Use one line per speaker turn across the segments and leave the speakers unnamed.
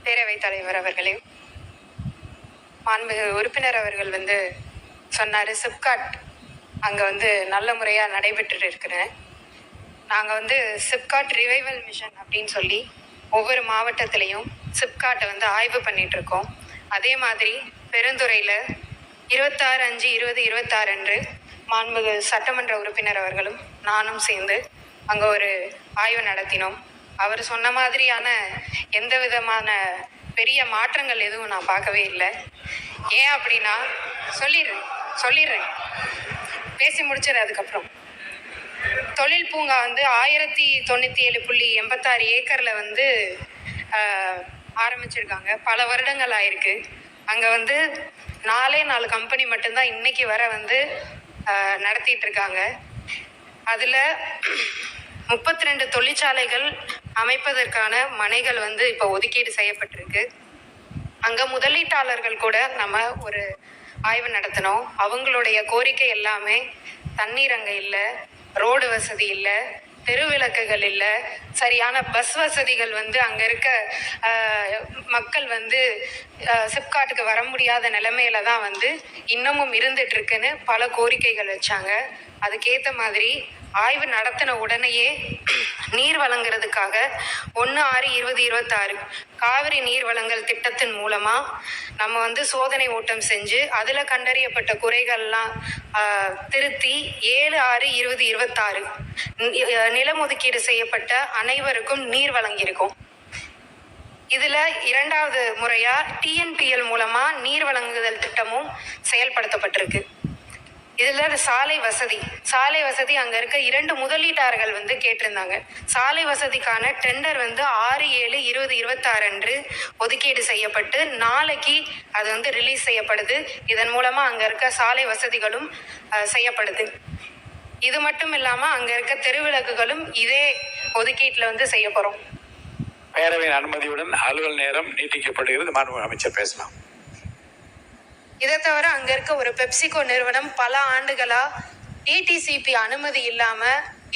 பேரவைத் தலைவர் அவர்களே, மாண்புமிகு உறுப்பினர் அவர்கள் சொன்னாரு சிப்காட் அங்க நல்ல முறையா நடைபெற்று இருக்கிறேன். நாங்க சிப்காட் ரிவைவல் மிஷன் அப்படின்னு சொல்லி ஒவ்வொரு மாவட்டத்திலையும் சிப்காட்டை ஆய்வு பண்ணிட்டு இருக்கோம். அதே மாதிரி பெருந்துறையில 26/5/2026 அன்று மாண்புமிகு சட்டமன்ற உறுப்பினர் அவர்களும் நானும் சேர்ந்து அங்க ஒரு ஆய்வு நடத்தினோம். அவர் சொன்ன மாதிரியான எந்த விதமான பெரிய மாற்றங்கள் எதுவும் நான் பார்க்கவே இல்லை. ஏன் அப்படின்னா சொல்லிடுறேன் பேசி முடிச்சிரு. அதுக்கப்புறம் தொழில் பூங்கா 1097.86 ஏக்கர்ல ஆரம்பிச்சிருக்காங்க. பல வருடங்கள் ஆயிருக்கு. அங்க 4 கம்பெனி மட்டும்தான் இன்னைக்கு வர நடத்திட்டு இருக்காங்க. அதுல 32 தொழிற்சாலைகள் அமைப்பதற்கான மனைகள் இப்ப ஒதுக்கீடு செய்யப்பட்டிருக்கு. அங்க முதலீட்டாளர்கள் கூட நம்ம ஒரு ஆய்வு நடத்தினோம். அவங்களுடைய கோரிக்கை எல்லாமே தண்ணீர் அங்க இல்லை, ரோடு வசதி இல்லை, தெருவிளக்குகள் இல்லை, சரியான பஸ் வசதிகள் அங்க இருக்க மக்கள் சிப்காட்டுக்கு வர முடியாத நிலைமையில தான் இன்னமும் இருந்துட்டு இருக்குன்னு பல கோரிக்கைகள் வச்சாங்க. அதுக்கேற்ற மாதிரி ஆய்வு நடத்தின உடனேயே நீர் வழங்குறதுக்காக 1/6/2026 காவிரி நீர் வழங்கல் திட்டத்தின் மூலமா நம்ம சோதனை ஓட்டம் செஞ்சு அதுல கண்டறியப்பட்ட குறைகள்லாம் திருத்தி 7/6/2026 நிலம் ஒதுக்கீடு செய்யப்பட்ட அனைவருக்கும் நீர் வழங்கியிருக்கோம். இதுல 2வது முறையா TNPL மூலமா நீர் வழங்குதல் திட்டமும் செயல்படுத்தப்பட்டிருக்கு. இதுல சாலை வசதி அங்க இருக்க 2 முதலீட்டாளர்கள் கேட்டிருந்தாங்க. சாலை வசதிக்கான டெண்டர் 6/7/2026 அன்று ஒதுக்கீடு செய்யப்பட்டு நாளைக்கு அது ரிலீஸ் செய்யப்படுது. இதன் மூலமா அங்க இருக்க சாலை வசதிகளும் செய்யப்படுது. இது மட்டும் இல்லாம அங்க இருக்க தெருவிளக்குகளும் இதே ஒதுக்கீட்டுல செய்ய போறோம்.
பேரவையின் அனுமதியுடன் அலுவல் நேரம் நீட்டிக்கப்படுகிறது. மாண்புமிகு அமைச்சர் பேசலாம்.
இதை தவிர அங்க இருக்க ஒரு பெப்சிகோ நிறுவனம் பல ஆண்டுகளா DTCP அனுமதி இல்லாம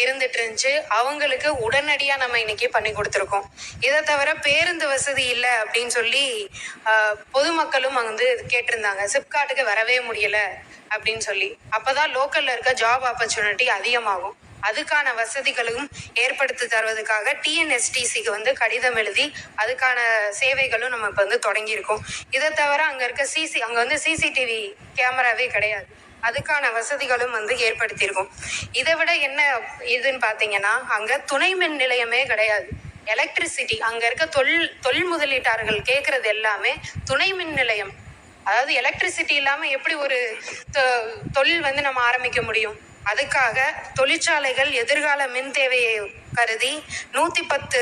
இருந்துட்டு இருந்துச்சு. அவங்களுக்கு உடனடியா நம்ம இன்னைக்கு பண்ணி கொடுத்துருக்கோம். இதை தவிர பேருந்து வசதி இல்லை அப்படின்னு சொல்லி பொதுமக்களும் கேட்டிருந்தாங்க. சிப்காட்டுக்கு வரவே முடியல அப்படின்னு சொல்லி. அப்பதான் லோக்கல்ல இருக்க ஜாப் ஆப்பர்ச்சுனிட்டி அதிகமாகும். அதுக்கான வசதிகளும் ஏற்படுத்தி தருவதற்காக TNSTCக்கு கடிதம் எழுதி அதுக்கான சேவைகளும் நம்ம இப்ப தொடங்கியிருக்கோம். இதை தவிர அங்க இருக்க CCTV கேமராவே கிடையாது. அதுக்கான வசதிகளும் ஏற்படுத்தியிருக்கோம். இதை விட என்ன இதுன்னு பாத்தீங்கன்னா அங்க துணை மின் நிலையமே கிடையாது. எலக்ட்ரிசிட்டி அங்க இருக்க தொழில் முதலீட்டாளர்கள் கேட்கறது எல்லாமே துணை மின் நிலையம். அதாவது எலக்ட்ரிசிட்டி இல்லாம எப்படி ஒரு தொழில் நம்ம ஆரம்பிக்க முடியும்? அதுக்காக தொழிற்சாலைகள் எதிர்கால மின் தேவையை கருதி 110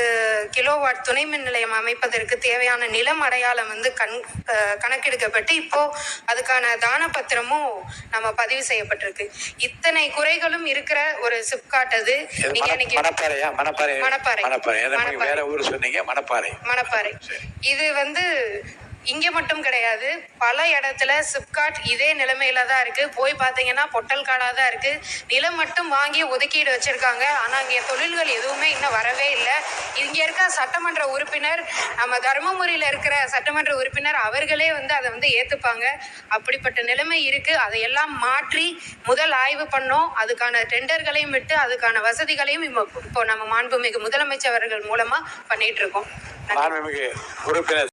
கிலோவாட் துணை மின் நிலையம் அமைப்பதற்கு தேவையான நிலம் அடையாளம் கணக்கெடுக்கப்பட்டு இப்போ அதுக்கான தான பத்திரமும் நம்ம பதிவு செய்யப்பட்டிருக்கு. இத்தனை குறைகளும் இருக்கிற ஒரு சிப்காட் அது. மணப்பாறை இது இங்க மட்டும் கிடையாது, பல இடத்துல சிப்காட் இதே நிலைமையில தான் இருக்கு. போய் பாத்தீங்கன்னா பொட்டல் காடா தான் இருக்கு. நிலம் மட்டும் வாங்கி ஒதுக்கீடு வச்சிருக்காங்க. ஆனா இங்க தொழில்கள் எதுவுமே இன்னும் வரவே இல்லை. இங்க இருக்க சட்டமன்ற உறுப்பினர், நம்ம தர்மபுரியில இருக்கிற சட்டமன்ற உறுப்பினர் அவர்களே அதை ஏத்துப்பாங்க. அப்படிப்பட்ட நிலைமை இருக்கு. அதையெல்லாம் மாற்றி முதல் ஆய்வு பண்ணோம். அதுக்கான டெண்டர்களையும் விட்டு அதுக்கான வசதிகளையும் இப்போ நம்ம மாண்புமிகு முதலமைச்சர் அவர்கள் மூலமா பண்ணிட்டு இருக்கோம்.